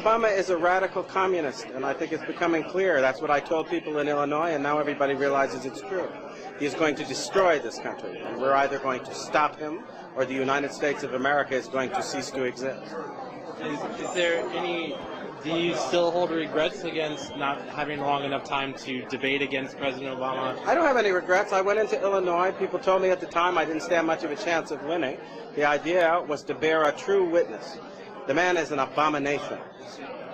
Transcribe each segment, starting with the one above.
Obama is a radical communist, and I think it's becoming clear. That's what I told people in Illinois, and now everybody realizes it's true. He is going to destroy this country, and we're either going to stop him, or the United States of America is going to cease to exist. Is there any... Do you still hold regrets against not having long enough time to debate against President Obama? I don't have any regrets. I went into Illinois. People told me at the time I didn't stand much of a chance of winning. The idea was to bear a true witness. The man is an abomination.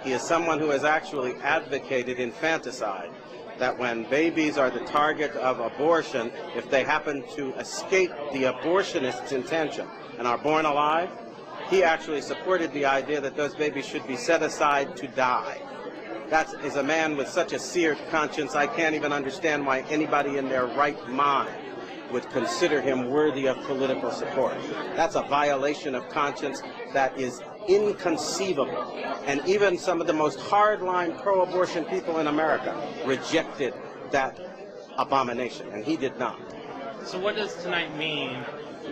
He is someone who has actually advocated infanticide, that when babies are the target of abortion, if they happen to escape the abortionist's intention and are born alive, he actually supported the idea that those babies should be set aside to die. That is a man with such a seared conscience, I can't even understand why anybody in their right mind would consider him worthy of political support. That's a violation of conscience that is inconceivable. And even some of the most hardline pro-abortion people in America rejected that abomination, and he did not. So what does tonight mean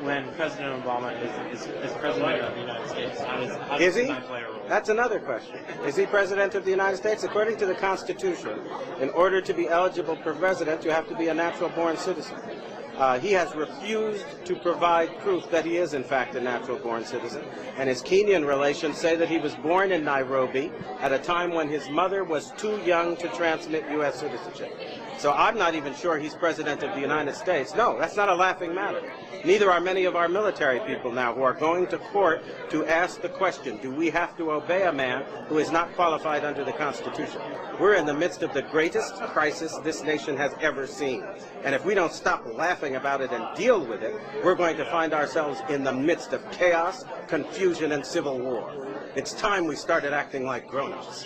when President Obama is President of the United States? How does he? Tonight play a role? That's another question. Is he President of the United States? According to the Constitution, in order to be eligible for president, you have to be a natural-born citizen. He has refused to provide proof that he is, in fact, a natural-born citizen. And his Kenyan relations say that he was born in Nairobi at a time when his mother was too young to transmit U.S. citizenship. So I'm not even sure he's President of the United States. No, that's not a laughing matter. Neither are many of our military people now who are going to court to ask the question, do we have to obey a man who is not qualified under the Constitution? We're in the midst of the greatest crisis this nation has ever seen. And if we don't stop laughing about it and deal with it, we're going to find ourselves in the midst of chaos, confusion, and civil war. It's time we started acting like grown-ups.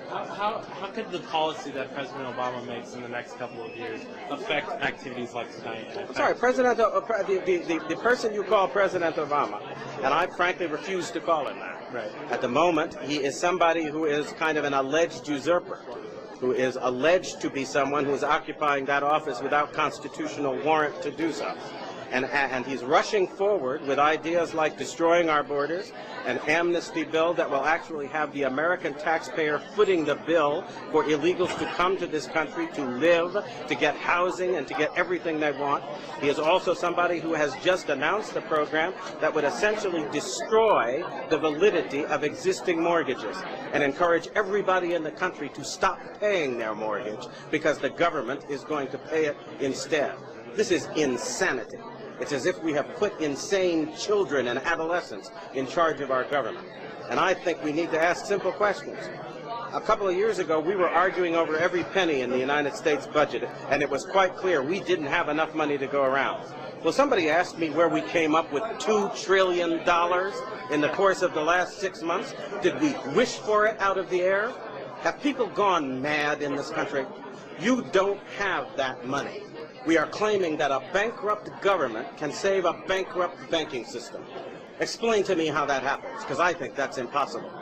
How could the policy that President Obama makes in the next couple of years affect activities like tonight? I'm sorry, the person you call President Obama, and I frankly refuse to call him that. Right. At the moment, he is somebody who is kind of an alleged usurper, who is alleged to be someone who is occupying that office without constitutional warrant to do so. And he's rushing forward with ideas like destroying our borders, an amnesty bill that will actually have the American taxpayer footing the bill for illegals to come to this country to live, to get housing, and to get everything they want. He is also somebody who has just announced a program that would essentially destroy the validity of existing mortgages and encourage everybody in the country to stop paying their mortgage because the government is going to pay it instead. This is insanity. It's as if we have put insane children and adolescents in charge of our government. And I think we need to ask simple questions. A couple of years ago, we were arguing over every penny in the United States budget, and it was quite clear we didn't have enough money to go around. Well, somebody asked me where we came up with $2 trillion in the course of the last 6 months. Did we wish for it out of the air? Have people gone mad in this country? You don't have that money. We are claiming that a bankrupt government can save a bankrupt banking system. Explain to me how that happens, because I think that's impossible.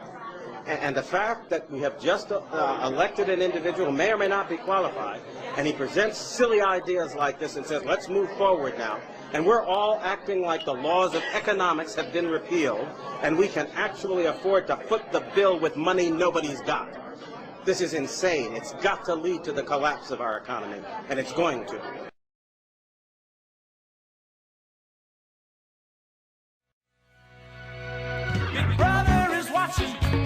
And the fact that we have just elected an individual who may or may not be qualified, and he presents silly ideas like this and says, let's move forward now, and we're all acting like the laws of economics have been repealed, and we can actually afford to foot the bill with money nobody's got. This is insane. It's got to lead to the collapse of our economy, and it's going to. Big brother is watching.